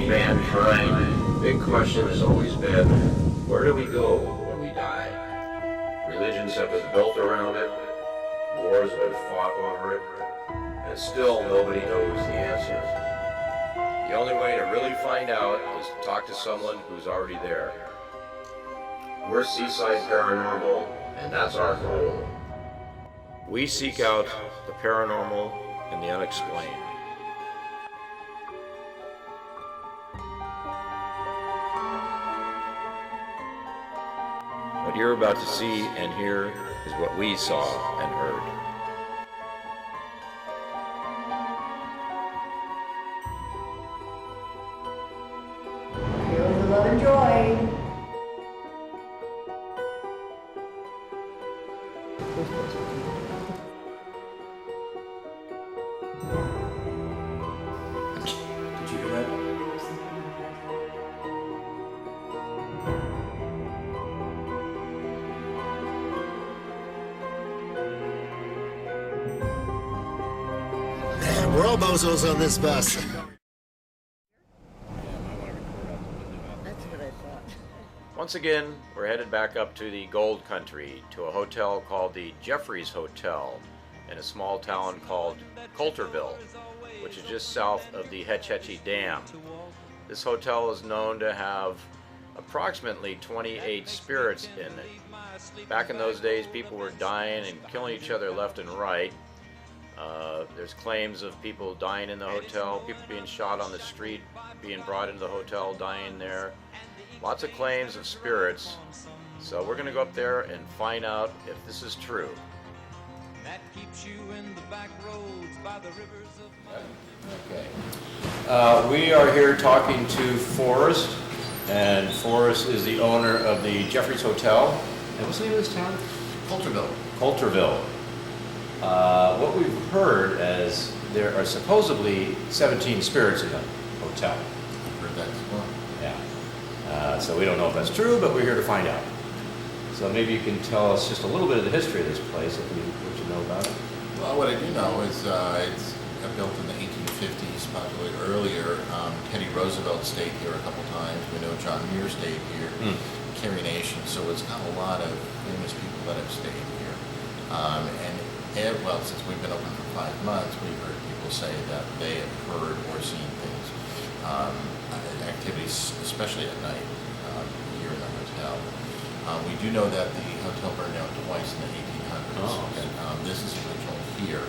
mankind, big question has always been, where do we go when we die? Religions have been built around it, wars have been fought over it, and still nobody knows the answer. The only way to really find out is to talk to someone who's already there. We're Seaside Paranormal, and that's our goal. We seek out the paranormal and the unexplained. What you're about to see and hear is what we saw and heard. Feel the love and joy. Did you hear that? We're all bozos on this bus. That's what I thought. Once again, we're headed back up to the Gold Country to a hotel called the Jeffrey's Hotel in a small town called Coulterville, which is just south of the Hetch Hetchy Dam. This hotel is known to have approximately 28 spirits in it. Back in those days, people were dying and killing each other left and right. There's claims of people dying in the hotel, people being shot on the street, being brought into the hotel, dying there. Lots of claims of spirits. So we're going to go up there and find out if this is true. That keeps you in the back roads by the rivers of... Okay. We are here talking to Forrest, and Forrest is the owner of the Jeffrey's Hotel. And what's the name of this town? Coulterville. Coulterville. What we've heard is there are supposedly 17 spirits in the hotel. I've heard that as well. Yeah. So we don't know if that's true, but we're here to find out. So maybe you can tell us just a little bit of the history of this place, what you know about it. Well, what I do know is it's built in the 1850s, possibly earlier. Teddy Roosevelt stayed here a couple times. We know John Muir stayed here. Carrie Nation. So it's got a lot of famous people that have stayed here. Well, since we've been open for 5 months, we've heard people say that they have heard or seen things, activities, especially at night, here in the hotel. We do know that the hotel burned down twice in the 1800s. Oh, okay. This is original here.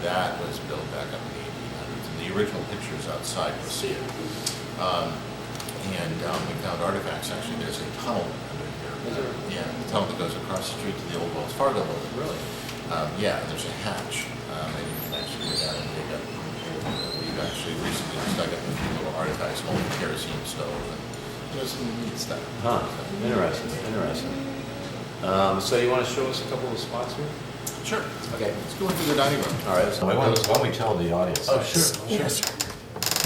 That was built back up in the 1800s. And the original pictures outside, you'll see it. We found artifacts. Actually, there's a tunnel under here. Is there? Yeah, the tunnel that goes across the street to the old Wells Fargo building. Really? Yeah, there's a hatch. And you can actually go down and dig up. We've actually recently dug up a few little artifacts, an old kerosene stove, and some neat stuff. Huh. Interesting. Interesting. So you want to show us a couple of the spots here? Sure. Okay. Let's go into the dining room. All right. So why don't we tell the audience? Oh, sure. Yes.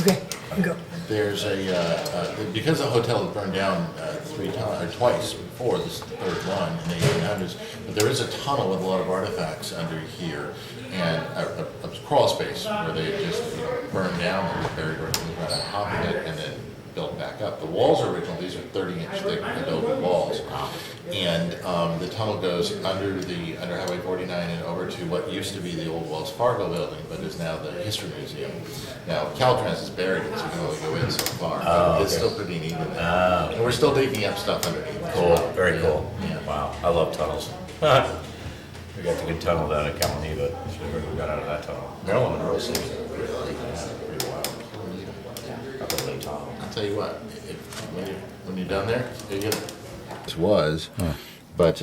Okay, go. There's because the hotel was burned down twice before, this is the third one in the 1800s, but there is a tunnel with a lot of artifacts under here, and a crawl space where they just burned down and buried right on top of it and then built back up. The walls are original, these are 30-inch thick adobe walls. And the tunnel goes under Highway 49 and over to what used to be the old Wells Fargo building, but is now the History Museum. Now, Caltrans has buried it, so you can only go in so far. But it's still pretty neat in there. And we're still digging up stuff underneath. Cool. Very cool. Yeah. Wow. I love tunnels. We got the good tunnel down at Kalamazoo, but should have we got out of that tunnel. Marilyn Monroe seems pretty wild. Up a little tunnel. I'll tell you what, when you're down there, you get it. This was, but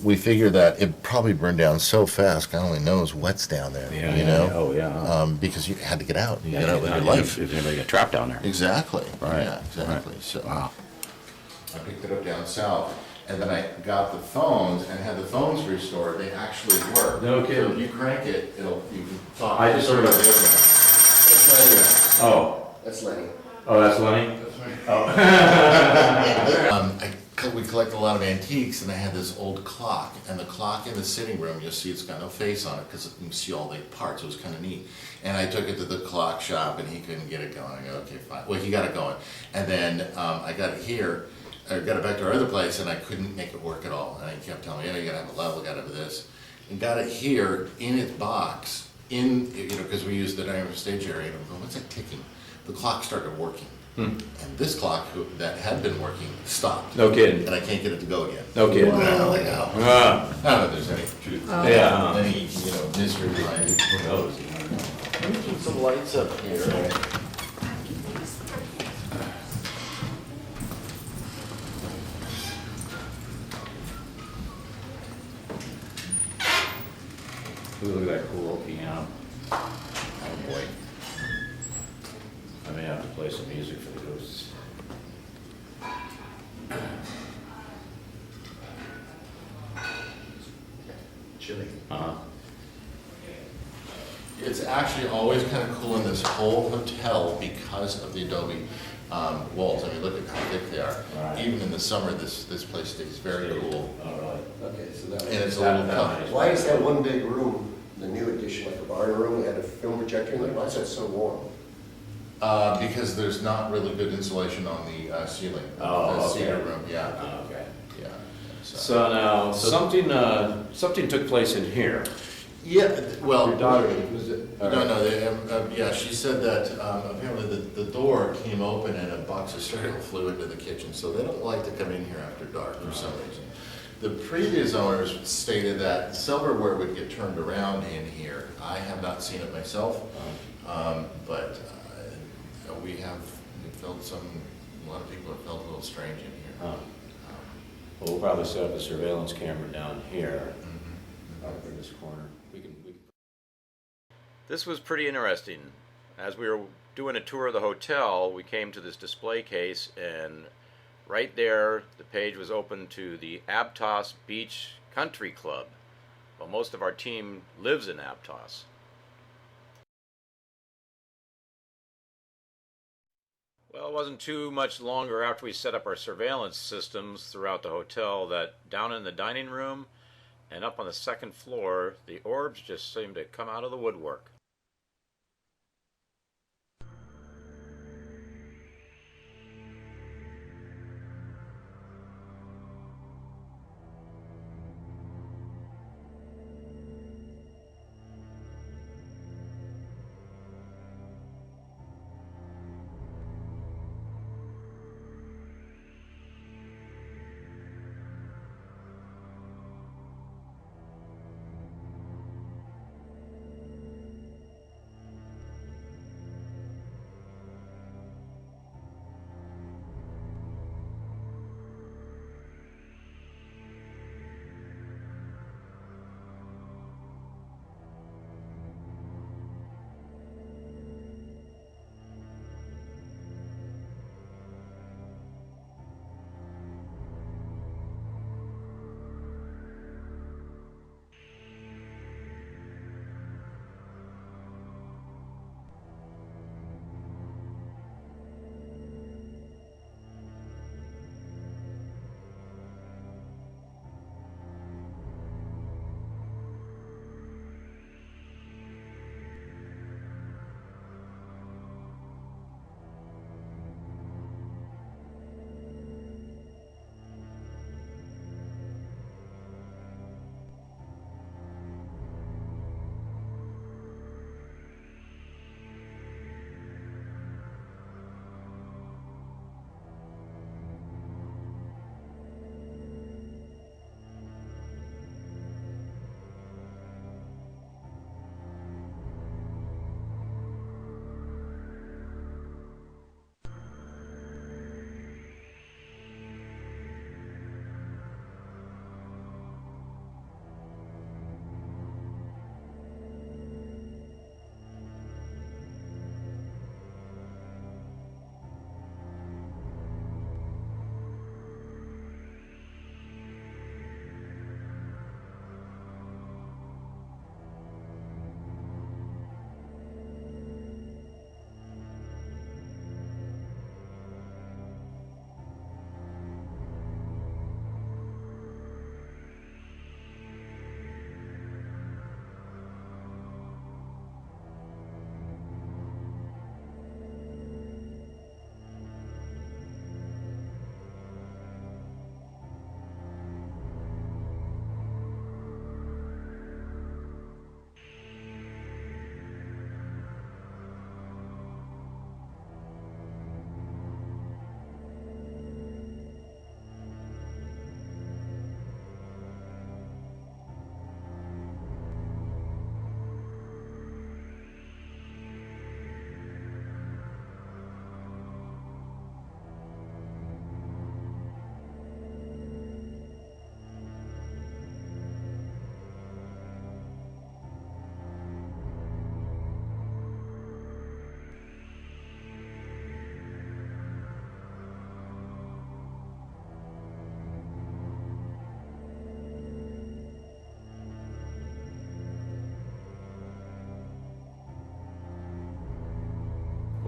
we figure that it probably burned down so fast, God only knows what's down there, you know? Oh, yeah. Because you had to get out, you get out with your life. If anybody got trapped down there. Exactly. Right. Yeah, exactly. Right. So Wow. I picked it up down south, and then I got the phones and had the phones restored. They actually work. No kidding. So if you crank it, you can talk. I just sort of- It's right here. Oh. That's Lenny. Oh, that's Lenny? I we collect a lot of antiques, and I had this old clock, and the clock in the sitting room, you'll see it's got no face on it because you can see all the parts. It was kind of neat. And I took it to the clock shop, and he couldn't get it going. I go, okay, fine. Well, he got it going, and then I got it here. I got it back to our other place, and I couldn't make it work at all. And he kept telling me, yeah, you gotta have a level, gotta have this, and got it here in its box, because we used the dining room stage area. And I'm going, what's that ticking? The clock started working. And this clock that had been working stopped. No kidding. And I can't get it to go again. No kidding. And I'm like, oh. Ah. I don't know if there's any truth. Yeah. Any, mystery behind it. Who knows? Let me keep some lights up here. Ooh, look at that cool old piano. Oh boy. I may have to play some music for the ghosts. Chilly. Uh-huh. It's actually always kind of cool in this whole hotel because of the adobe walls. I mean, look at how thick they are. Right. Even in the summer, this place stays very cool. All right. Okay, so that And it's a That- little that tough. nice. why is that one big room, the new addition, like a barn room, had a film projector in there? Why is that so warm? Because there's not really good insulation on the ceiling. Oh, The okay. cedar room, yeah, Oh, okay. yeah. So now, something took place in here. Yeah, well. Your daughter, was it? No, yeah, she said that apparently the door came open and a box of cereal flew into the kitchen, so they don't like to come in here after dark for some reason. The previous owners stated that silverware would get turned around in here. I have not seen it myself, but we felt a lot of people have felt a little strange in here. Huh. Well, we'll probably set up a surveillance camera down here, Mhm. up in this corner. We can. This was pretty interesting. As we were doing a tour of the hotel, we came to this display case, and right there, the page was open to the Aptos Beach Country Club. Well, most of our team lives in Aptos. Well, it wasn't too much longer after we set up our surveillance systems throughout the hotel that down in the dining room and up on the second floor, the orbs just seemed to come out of the woodwork.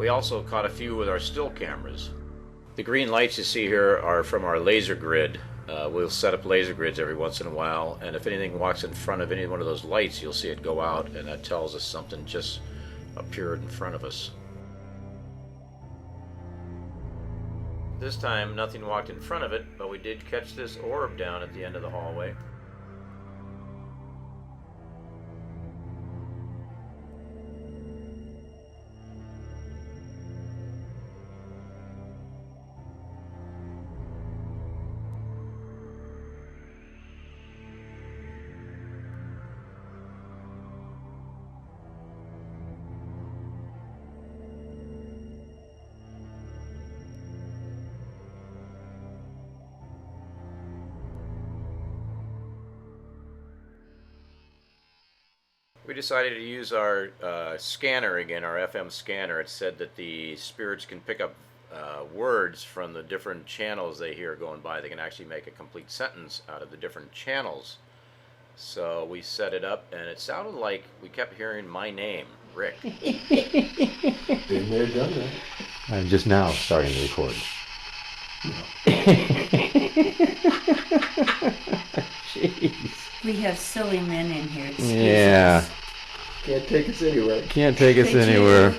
We also caught a few with our still cameras. The green lights you see here are from our laser grid. We'll set up laser grids every once in a while, and if anything walks in front of any one of those lights, you'll see it go out, and that tells us something just appeared in front of us. This time, nothing walked in front of it, but we did catch this orb down at the end of the hallway. We decided to use our scanner again, our FM scanner. It said that the spirits can pick up words from the different channels they hear going by. They can actually make a complete sentence out of the different channels. So we set it up, and it sounded like we kept hearing my name, Rick. Been there, done that. I'm just now starting to record. Jeez. We have silly men in here. Excuse Yeah. us. Can't take us anywhere. Can't take us Could you- anywhere.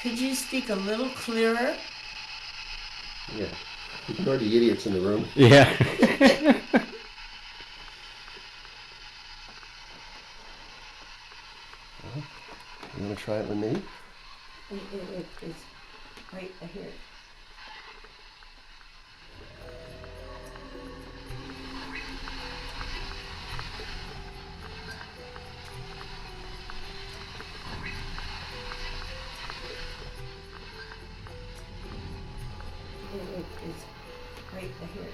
Could you speak a little clearer? Yeah. Ignore the idiots in the room. Yeah. You want to try it with me? It's, wait, I hear it. It's, wait, I hear it.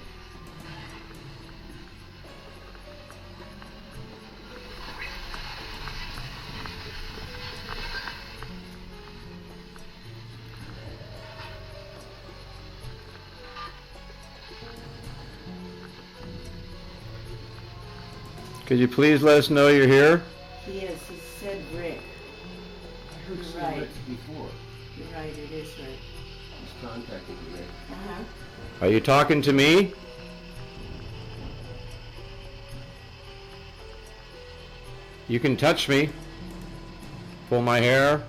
Could you please let us know you're here? Yes, it said Rick. I heard You're right. before. You're right, it is Rick. He's contacted me. Uh-huh. Are you talking to me? You can touch me. Pull my hair.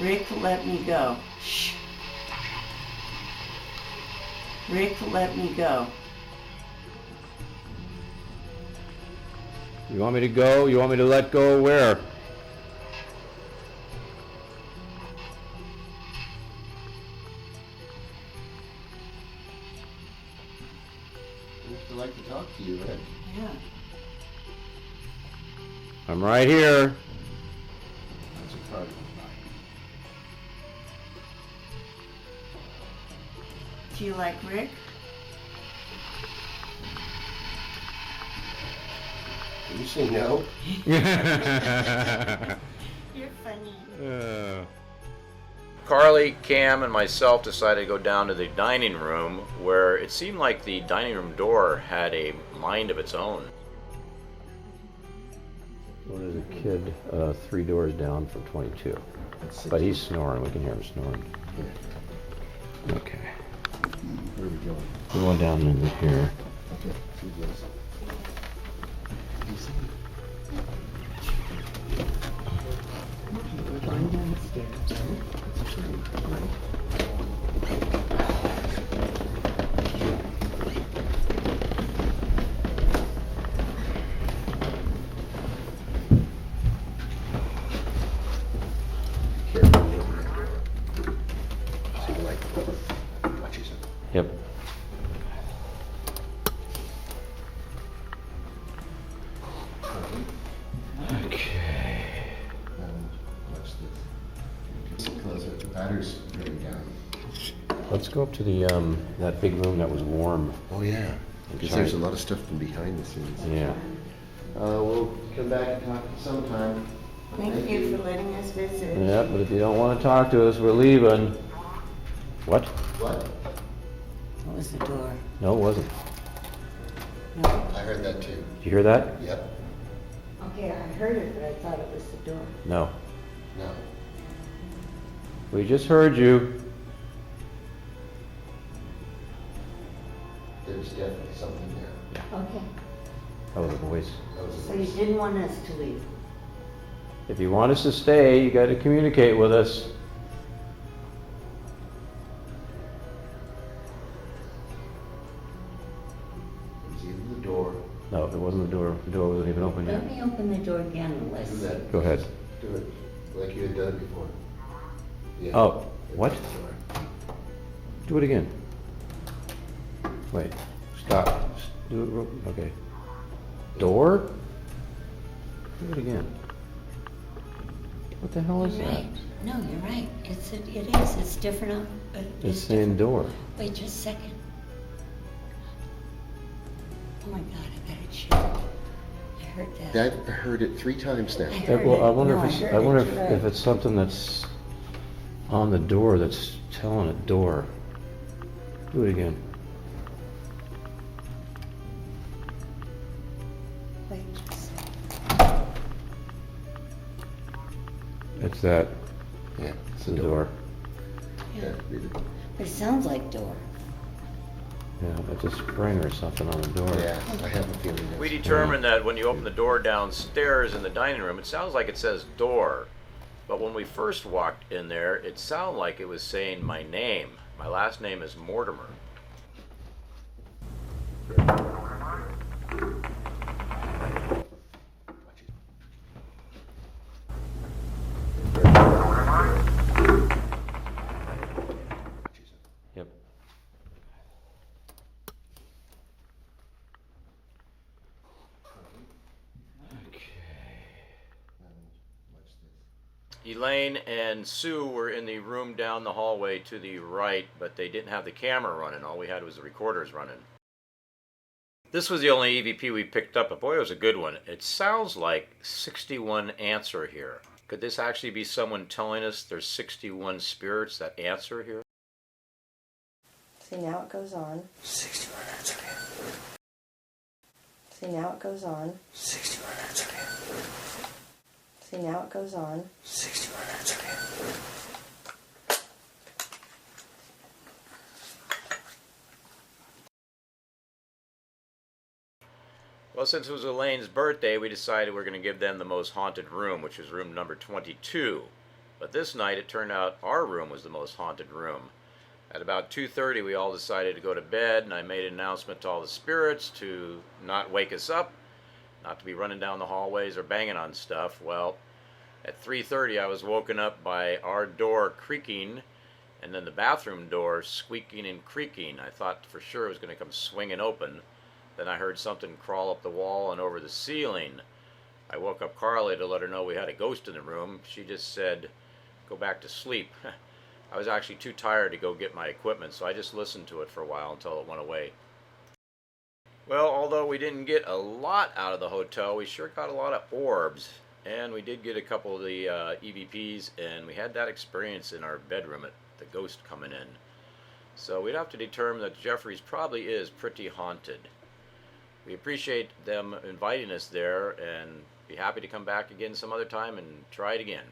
Rick, let me go. Shh. Rick, let me go. You want me to go? You want me to let go? Where? I'd like to talk to you, Rick. Yeah. I'm right here. That's a card. Do you like Rick? Did you say no? You're funny. Carly, Cam, and myself decided to go down to the dining room, where it seemed like the dining room door had a mind of its own. Well, there's a kid 3 doors down from 22. But he's snoring. We can hear him snoring. Okay. Where are we going? We're going down into here. See this? You see? Careful. See the light? Watch yourself. Yep. Okay. Watch this. Close it. The battery's really down. Let's go up to the that big room that was warm. Oh, yeah. Because there's a lot of stuff from behind the scenes. Yeah. We'll come back and talk sometime. Thank you for letting us visit. Yeah, but if you don't want to talk to us, we're leaving. What? What? What was the door? No, it wasn't. No. I heard that too. Did you hear that? Yep. Okay, I heard it, but I thought it was the door. No. No. We just heard you. There's definitely something there. Okay. That was a voice. That was a So you voice. didn't want us to leave? If you want us to stay, you got to communicate with us. It was either the door. No, it wasn't the door. The door wasn't even open yet. Let me open the door again and Do listen. that. Go ahead. Do it like you had done it before. Yeah. Oh, what? Sorry. Do it again. Wait. Stop. Do it real. Okay. Door? Do it again. What the hell is You're that? right. No, you're right. It is. It's different. It's saying door. Wait just a second. Oh my God, I bet it's you. I heard that. I heard it 3 times now. I Yeah, heard well, I it. wonder No, if it's. heard I wonder it. You're if right. it's something that's on the door that's telling it door. Do it again. Wait just a second. It's that. Yeah. It's the door. Yeah, read it. It sounds like door. Yeah, it's a spring or something on the door. Yeah, I have a feeling that's... We determined that when you open the door downstairs in the dining room, it sounds like it says door. But when we first walked in there, it sounded like it was saying my name. My last name is Mortimer. Yep. Elaine and Sue were in the room down the hallway to the right, but they didn't have the camera running. All we had was the recorders running. This was the only EVP we picked up, but boy, it was a good one. It sounds like 61 answer here. Could this actually be someone telling us there's 61 spirits that answer here? See, now it goes on. 61, that's okay. See, now it goes on. 61, that's okay. See, now it goes on. 61, that's okay. Well, since it was Elaine's birthday, we decided we're going to give them the most haunted room, which is room number 22. But this night, it turned out our room was the most haunted room. At about 2:30, we all decided to go to bed, and I made an announcement to all the spirits to not wake us up, not to be running down the hallways or banging on stuff. Well, at 3:30, I was woken up by our door creaking, and then the bathroom door squeaking and creaking. I thought for sure it was going to come swinging open. Then I heard something crawl up the wall and over the ceiling. I woke up Carly to let her know we had a ghost in the room. She just said, "Go back to sleep." I was actually too tired to go get my equipment, so I just listened to it for a while until it went away. Well, although we didn't get a lot out of the hotel, we sure got a lot of orbs. And we did get a couple of the EVPs, and we had that experience in our bedroom at the ghost coming in. So we'd have to determine that Jeffrey's probably is pretty haunted. We appreciate them inviting us there, and be happy to come back again some other time and try it again.